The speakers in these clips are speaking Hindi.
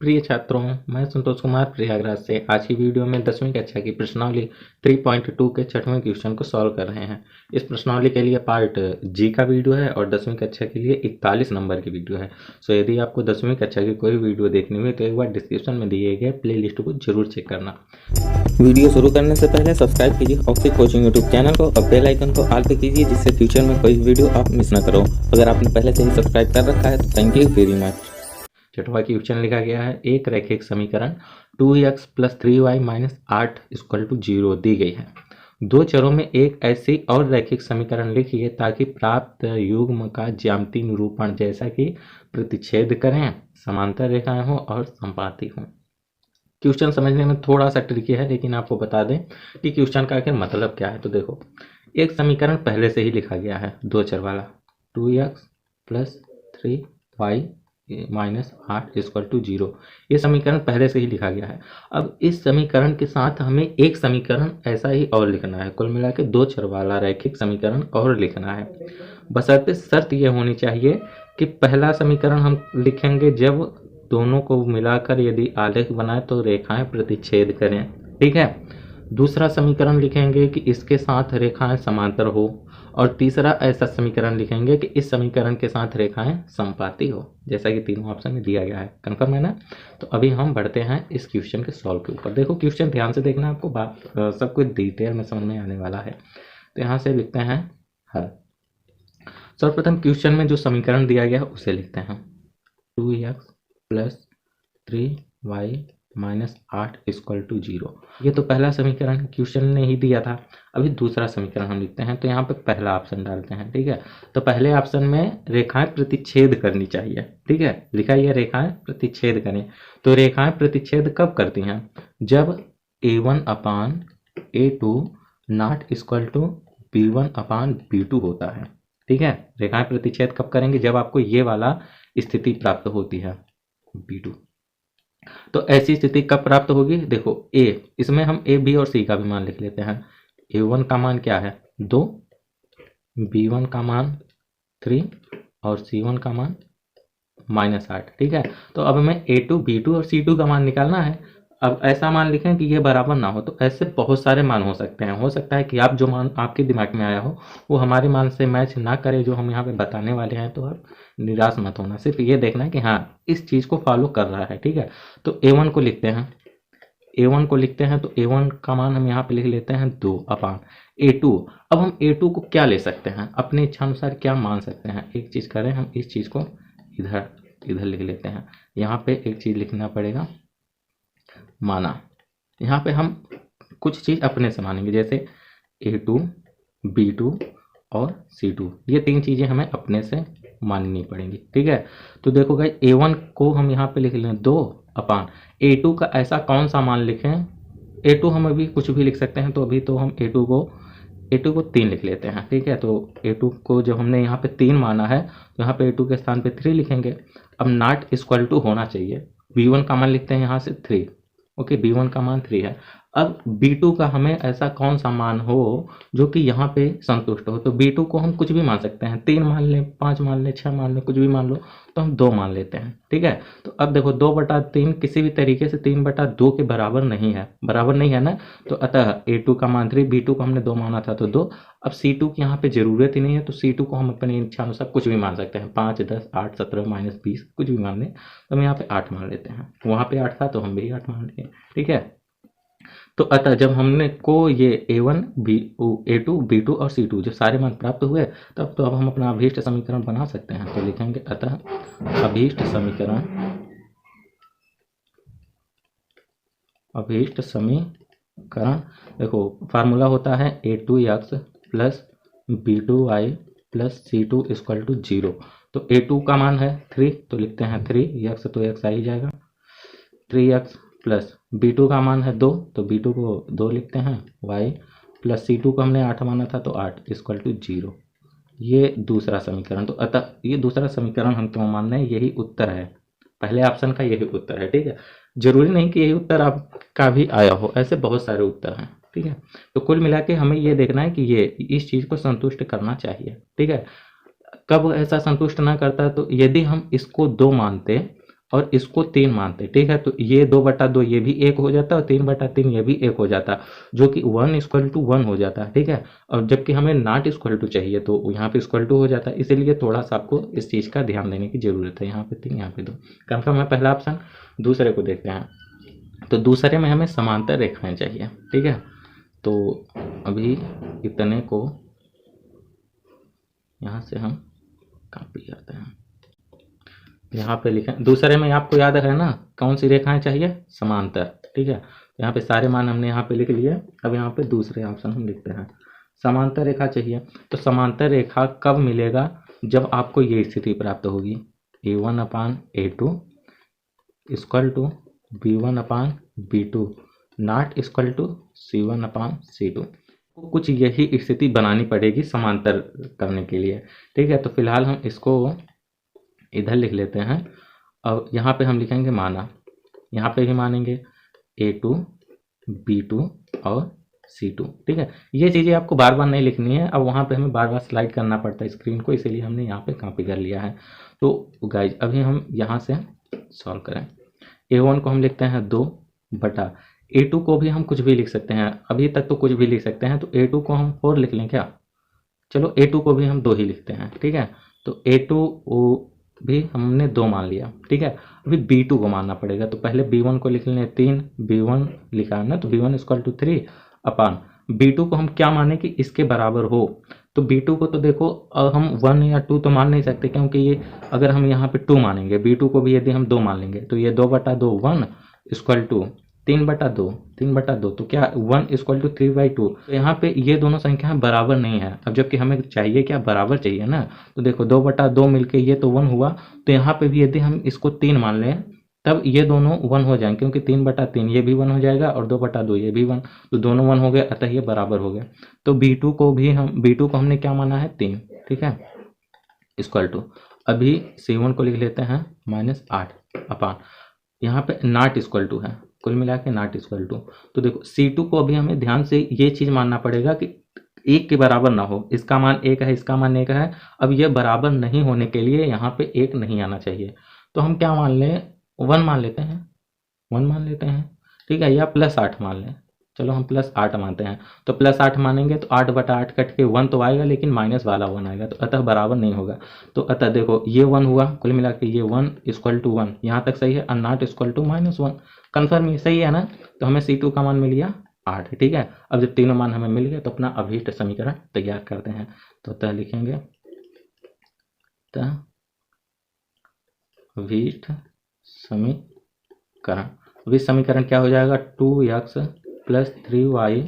प्रिय छात्रों, मैं संतोष कुमार प्रयागराज से आज की वीडियो में 10वीं कक्षा की प्रश्नावली 3.2 के छठवें क्वेश्चन को सॉल्व कर रहे हैं। इस प्रश्नावली के लिए पार्ट जी का वीडियो है और 10वीं कक्षा के लिए 41 नंबर की वीडियो है। सो यदि आपको 10वीं कक्षा की कोई वीडियो देखनी हुई तो एक बार डिस्क्रिप्शन में दिए गए प्लेलिस्ट को जरूर चेक करना। वीडियो शुरू करने से पहले सब्सक्राइब कीजिए ऑक्सी कोचिंग यूट्यूब चैनल को और बेल आइकन को ऑल पे कीजिए, जिससे फ्यूचर में कोई वीडियो आप मिस ना करो। अगर आपने पहले से ही सब्सक्राइब कर रखा है तो थैंक यू वेरी मच। छठवां क्वेश्चन लिखा गया है, एक रैखिक समीकरण 2x + 3y - 8 = 0 दी गई है। दो चरों में एक ऐसी और रैखिक समीकरण लिखिए ताकि प्राप्त युग्म का ज्यामितीय निरूपण जैसा कि प्रतिच्छेद करें, समांतर रेखाएं हो और संपाती हो। क्वेश्चन समझने में थोड़ा सा ट्रिकी है, लेकिन आपको बता दें कि क्वेश्चन का आखिर मतलब क्या है। तो देखो, एक समीकरण पहले से ही लिखा गया है, दो चर वाला 2x + 3y - 8 = 0। ये समीकरण पहले से ही लिखा गया है। अब इस समीकरण के साथ हमें एक समीकरण ऐसा ही और लिखना है, कुल मिला के दो चर वाला रैखिक समीकरण और लिखना है। बशर्ते शर्त यह होनी चाहिए कि पहला समीकरण हम लिखेंगे जब दोनों को मिलाकर यदि आलेख बनाए तो रेखाएं प्रतिच्छेद करें, ठीक है। दूसरा समीकरण लिखेंगे कि इसके साथ रेखाएं समांतर हो, और तीसरा ऐसा समीकरण लिखेंगे कि इस समीकरण के साथ रेखाएं समपाती हो, जैसा कि तीनों ऑप्शन में दिया गया है। कंफर्म है ना? तो अभी हम बढ़ते हैं इस क्वेश्चन के सॉल्व के ऊपर। देखो, क्वेश्चन ध्यान से देखना, आपको बात सब कुछ डिटेल में समझ में आने वाला है। तो यहाँ से लिखते हैं हल। सर्वप्रथम क्वेश्चन में जो समीकरण दिया गया है उसे लिखते हैं, 2x + 3y - 8 = 0। ये तो पहला समीकरण क्वेश्चन ने ही दिया था। अभी दूसरा समीकरण हम लिखते हैं, तो यहाँ पे पहला ऑप्शन डालते हैं, ठीक है। तो पहले ऑप्शन में रेखाएं प्रतिच्छेद करनी चाहिए, ठीक है। लिखा है रेखाएं प्रतिच्छेद करें। तो रेखाएं प्रतिच्छेद कब करती हैं? जब a1/a2 ≠ b1/b2 होता है, ठीक है। रेखाएं प्रतिच्छेद कब करेंगे? जब आपको ये वाला स्थिति प्राप्त होती है, b2। तो ऐसी स्थिति कब प्राप्त होगी? देखो, इसमें हम a, b और c का भी मान लिख लेते हैं। a1 का मान क्या है? 2, b1 का मान 3 और c1 का मान -8, ठीक है। तो अब हमें a2, b2 और c2 का मान निकालना है। अब ऐसा मान लिखें कि ये बराबर ना हो। तो ऐसे बहुत सारे मान हो सकते हैं। हो सकता है कि आप जो मान आपके दिमाग में आया हो वो हमारे मान से मैच ना करे, जो हम यहाँ पे बताने वाले हैं। तो आप निराश मत होना, सिर्फ ये देखना है कि हाँ, इस चीज़ को फॉलो कर रहा है, ठीक है। तो a1 को लिखते हैं, तो a1 का मान हम यहाँ पे लिख लेते हैं 2/a2। अब हम a2 को क्या ले सकते हैं? अपने इच्छा अनुसार क्या मान सकते हैं? एक चीज़ करें, हम इस चीज़ को इधर लिख लेते हैं। यहाँ पे एक चीज़ लिखना पड़ेगा, माना। यहाँ पे हम कुछ चीज़ अपने से मानेंगे, जैसे a2, b2 और c2। ये तीन चीज़ें हमें अपने से माननी पड़ेंगी, ठीक है। तो देखो गाइस, a1 को हम यहाँ पे लिख लें 2/a2 का ऐसा कौन सा मान लिखें? a2 हम अभी कुछ भी लिख सकते हैं, तो अभी तो हम a2 को 3 लिख लेते हैं, ठीक है। तो a2 को जब हमने यहाँ पे 3 माना है, तो यहाँ पे a2 के स्थान पे 3 लिखेंगे। अब नॉट इक्वल टू होना चाहिए, b1 का मान लिखते हैं यहाँ से 3, ओके। b1 का मान 3 है। अब b2 का हमें ऐसा कौन सा मान हो जो कि यहाँ पे संतुष्ट हो। तो b2 को हम कुछ भी मान सकते हैं, 3 मान लें, 5 मान लें, 6 मान लें, कुछ भी मान लो। तो हम 2 मान लेते हैं, ठीक है। तो अब देखो, 2/3 किसी भी तरीके से 3/2 के बराबर नहीं है, ना। तो अतः a2 का मान 3, b2 को हमने 2 माना था तो 2। अब c2 की यहाँ पे जरूरत ही नहीं है, तो c2 को हम अपनी इच्छा अनुसार कुछ भी मान सकते हैं, 5, 10, 8, 17, -20, कुछ भी मान लें। तो हम यहाँ पे 8 मान लेते हैं, वहाँ पे 8 था तो हम भी 8 मान लिए, ठीक है। तो अतः जब हमने को ये a1, a2, b2 और c2 जो सारे मान प्राप्त हुए, तब तो अब हम अपना अभीष्ट समीकरण बना सकते हैं। तो लिखेंगे अतः अभीष्ट समीकरण देखो, फार्मूला होता है a2x + b2y + c2 = 0। तो a2 का मान है 3, तो लिखते हैं 3x, तो x आ ही जाएगा, 3x + b2 का मान है 2, तो b2 को 2 लिखते हैं, y + c2 को हमने 8 माना था तो 8 = 0। ये दूसरा समीकरण। तो अतः ये दूसरा समीकरण हम क्यों मान रहे हैं? यही उत्तर है, पहले ऑप्शन का यही उत्तर है, ठीक है। जरूरी नहीं कि यही उत्तर आपका भी आया हो, ऐसे बहुत सारे उत्तर हैं, ठीक है। तो कुल मिला के हमें ये देखना है कि ये इस चीज़ को संतुष्ट करना चाहिए, ठीक है। कब ऐसा संतुष्ट ना करता? तो यदि हम इसको 2 मानते और इसको 3 मानते, ठीक है। तो ये 2/2 ये भी 1 हो जाता है और 3/3 ये भी 1 हो जाता है, जो कि 1 हो जाता है, ठीक है। और जबकि हमें नॉट इक्वल टू चाहिए तो यहाँ पे इक्वल टू हो जाता है, इसीलिए थोड़ा सा आपको इस चीज़ का ध्यान देने की जरूरत है। यहाँ पे 3 यहाँ पे 2, कन्फर्म है पहला ऑप्शन। दूसरे को देखते हैं, तो दूसरे में हमें समांतर रेखाएं चाहिए, ठीक है। तो अभी इतने को यहाँ से हम कॉपी करते हैं, यहाँ पे लिखें। दूसरे में आपको याद है ना कौन सी रेखाएं चाहिए, समांतर, ठीक है। यहाँ पे सारे मान हमने यहाँ पे लिख लिए। अब यहाँ पे दूसरे ऑप्शन हम लिखते हैं, समांतर रेखा चाहिए। तो समांतर रेखा कब मिलेगा, जब आपको ये स्थिति प्राप्त होगी, A1/A2 equal to B1/B2 not equal to C1/C2। कुछ यही स्थिति बनानी पड़ेगी समांतर करने के लिए, ठीक है। तो फिलहाल हम इसको इधर लिख लेते हैं। अब यहाँ पे हम लिखेंगे माना, यहाँ पे भी मानेंगे A2 B2 और C2, ठीक है। ये चीज़ें आपको बार बार नहीं लिखनी है, अब वहाँ पे हमें बार बार स्लाइड करना पड़ता है स्क्रीन को, इसीलिए हमने यहाँ पे कॉपी कर लिया है। तो गाइज अभी हम यहाँ से सॉल्व करें। A1 को हम लिखते हैं 2/, A2 को भी हम कुछ भी लिख सकते हैं, अभी तक तो कुछ भी लिख सकते हैं। तो A2 को हम 4 लिख लें क्या, चलो A2 को भी हम 2 ही लिखते हैं, ठीक है। तो A2 भी हमने 2 मान लिया, ठीक है। अभी B2 को मानना पड़ेगा, तो पहले B1 को लिख लें 3, B1 लिखा है ना, तो B1 इक्वल टू 3/, B2 को हम क्या माने कि इसके बराबर हो। तो B2 को तो देखो हम 1 या 2 तो मान नहीं सकते, क्योंकि ये अगर हम यहाँ पे 2 मानेंगे, B2 को भी यदि हम 2 मान लेंगे तो ये 2/2 1 इक्वल टू 3/2 तो क्या 1 इक्वल टू 3/2। तो यहाँ पे ये दोनों संख्याएं बराबर नहीं है। अब जबकि हमें चाहिए क्या, बराबर चाहिए ना। तो देखो 2/2 मिलके ये तो 1 हुआ, तो यहाँ पे भी यदि हम इसको 3 मान लें तब ये दोनों 1 हो जाएंगे, क्योंकि 3/3 ये भी 1 हो जाएगा और 2/2 ये भी 1, तो दोनों 1 हो गए, अतः ये बराबर हो गए। तो B2 को हमने क्या माना है 3, ठीक है, इक्वल टू। अभी C1 को लिख लेते हैं -8/, यहाँ पे नॉट इक्वल टू है, कुल मिला के नॉट इक्वल टू। तो देखो C2 को अभी हमें ध्यान से ये चीज़ मानना पड़ेगा कि 1 के बराबर ना हो, इसका मान 1 है, इसका मान 1 है। अब ये बराबर नहीं होने के लिए यहाँ पे 1 नहीं आना चाहिए, तो हम क्या मान लें, 1 मान लेते हैं, 1 मान लेते हैं, ठीक है, या +8 मान लें। चलो हम +8 मानते हैं, तो +8 मानेंगे तो 8/8 कट के 1 तो आएगा, लेकिन माइनस वाला 1 आएगा, तो अतः बराबर नहीं होगा। तो अतः देखो ये 1 हुआ, कुल मिला के ये 1 इक्वल टू 1, यहाँ तक सही है, और नॉट इक्वल टू -1, कन्फर्म ये सही है ना। तो हमें C2 का मान मिल गया 8, ठीक है। अब जब तीनों मान हमें मिल गए तो अपना अभीष्ट समीकरण तैयार करते हैं। तो अतः लिखेंगे अभीष्ट समीकरण, अभी समीकरण क्या हो जाएगा, 2x + 3y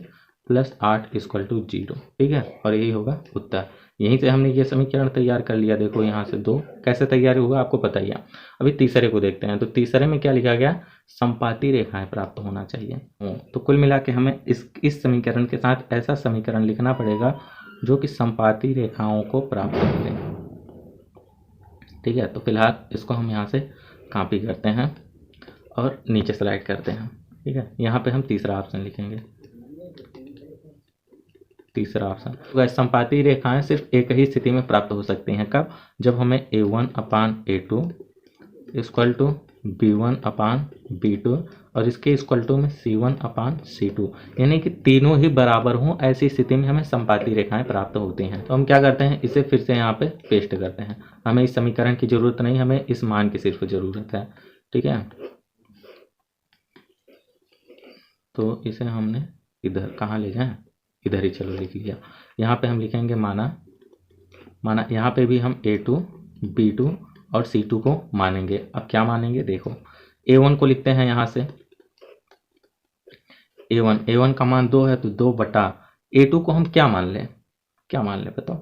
+ 8 इक्वल टू 0, ठीक है। और यही होगा उत्तर। यहीं से हमने ये समीकरण तैयार कर लिया। देखो यहाँ से 2 कैसे तैयार होगा आपको पता ही है। अभी तीसरे को देखते हैं, तो तीसरे में क्या लिखा गया, संपाती रेखाएं प्राप्त होना चाहिए। तो कुल मिला के हमें इस समीकरण के साथ ऐसा समीकरण लिखना पड़ेगा जो कि संपाती रेखाओं को प्राप्त करे, ठीक है। तो फिलहाल इसको हम यहाँ से कॉपी करते हैं और नीचे स्लाइड करते हैं, ठीक है। यहाँ पे हम तीसरा ऑप्शन लिखेंगे, तीसरा ऑप्शन। तो संपाती रेखाएं सिर्फ एक ही स्थिति में प्राप्त हो सकती हैं, कब, जब हमें A1/A2 इक्वल टू B1/B2 और इसके इक्वल टू में C1/C2, यानी कि तीनों ही बराबर हों, ऐसी स्थिति में हमें संपाती रेखाएं प्राप्त होती हैं। तो हम क्या करते हैं, इसे फिर से यहाँ पे पेस्ट करते हैं। हमें इस समीकरण की जरूरत नहीं, हमें इस मान की सिर्फ जरूरत है, ठीक है। तो इसे हमने इधर कहाँ ले जाएं, इधर ही चलो लिख लिया। यहाँ पे हम लिखेंगे माना यहाँ पे भी हम A2 B2 और C2 को मानेंगे। अब क्या मानेंगे, देखो A1 को लिखते हैं यहाँ से, A1 का मान 2 है, तो 2/, A2 को हम क्या मान लें बताओ,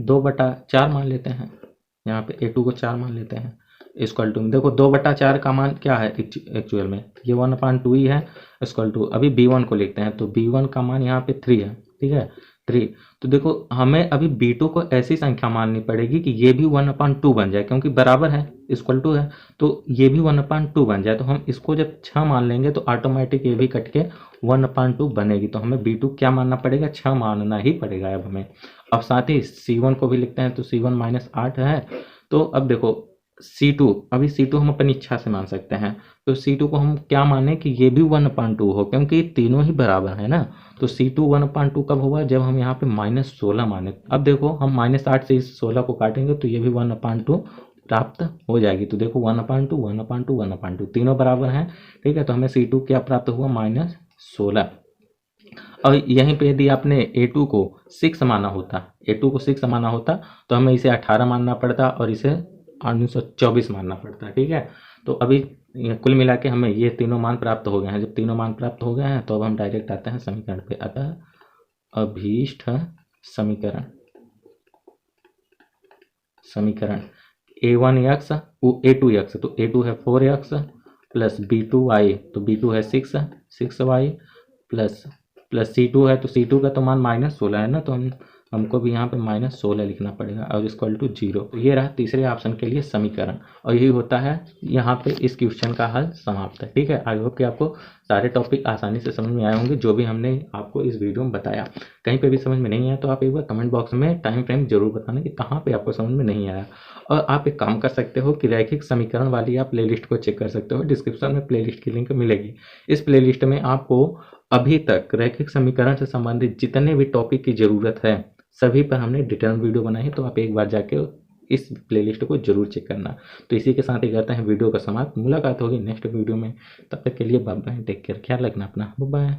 2/4 मान लेते हैं। यहाँ पे A2 को 4 मान लेते हैं, इक्वल टू, देखो 2/4 का मान क्या है एक्चुअल में, ये 1/2 ही है, इक्वल टू। अभी B1 को लिखते हैं, तो B1 का मान यहाँ पे 3 है, ठीक है, 3। तो देखो हमें अभी B2 को ऐसी संख्या माननी पड़ेगी कि ये भी 1/2 बन जाए, क्योंकि बराबर है, इक्वल टू है, तो ये भी 1/2 बन जाए। तो हम इसको जब 6 मान लेंगे तो ऑटोमेटिक ये भी कट के 1/2 बनेगी। तो हमें B2 क्या मानना पड़ेगा, 6 मानना ही पड़ेगा अब हमें। अब साथ ही C1 को भी लिखते हैं, तो C1 -8 है। तो अब देखो C2, अभी C2 हम अपनी इच्छा से मान सकते हैं, तो C2 को हम क्या माने कि ये भी 1/2 हो, क्योंकि तीनों ही बराबर है ना। तो C2 1/2 कब होगा, जब हम यहाँ पे -16 माने। अब देखो हम -8 से इस 16 को काटेंगे तो ये भी 1/2 प्राप्त हो जाएगी। तो देखो 1/2 1/2 1/2 तीनों बराबर हैं, ठीक है। तो हमें C2 क्या प्राप्त हुआ, -16। और यहीं पे यदि आपने A2 को 6 माना होता, A2 को 6 माना होता तो हमें इसे 18 मानना पड़ता और इसे 1924 मानना पड़ता, ठीक है। तो अभी कुल मिला के हमें ये तीनों मान प्राप्त हो गए हैं। जब तीनों मान प्राप्त हो गए हैं तो अब हम डायरेक्ट आते हैं समीकरण पे। अतः अभीष्ट समीकरण समीकरण A1x A2x, तो A2 है 4x प्लस B2y, तो B2 है 6y प्लस C2 है, तो C2 का तो मान -16 है ना, तो हमको भी यहाँ पे -16 लिखना पड़ेगा और इक्वल टू 0। तो ये रहा तीसरे ऑप्शन के लिए समीकरण, और यही होता है यहाँ पे इस क्वेश्चन का हल समाप्त है, ठीक है। आई होप कि आपको सारे टॉपिक आसानी से समझ में आए होंगे जो भी हमने आपको इस वीडियो में बताया। कहीं पे भी समझ में नहीं आया तो आप एक बार कमेंट बॉक्स में टाइम फ्रेम जरूर बताना कि कहाँ पे आपको समझ में नहीं आया। और आप एक काम कर सकते हो कि रैखिक समीकरण वाली आप प्लेलिस्ट को चेक कर सकते हो, डिस्क्रिप्शन में प्लेलिस्ट की लिंक मिलेगी। इस प्लेलिस्ट में आपको अभी तक रैखिक समीकरण से संबंधित जितने भी टॉपिक की ज़रूरत है सभी पर हमने डिटेल वीडियो बनाई है, तो आप एक बार जाके इस प्लेलिस्ट को जरूर चेक करना। तो इसी के साथ ही करते हैं वीडियो का समाप्त। मुलाकात होगी नेक्स्ट वीडियो में, तब तक के लिए बाय बाय, टेक केयर, ख्याल रखना अपना, बाय बाय।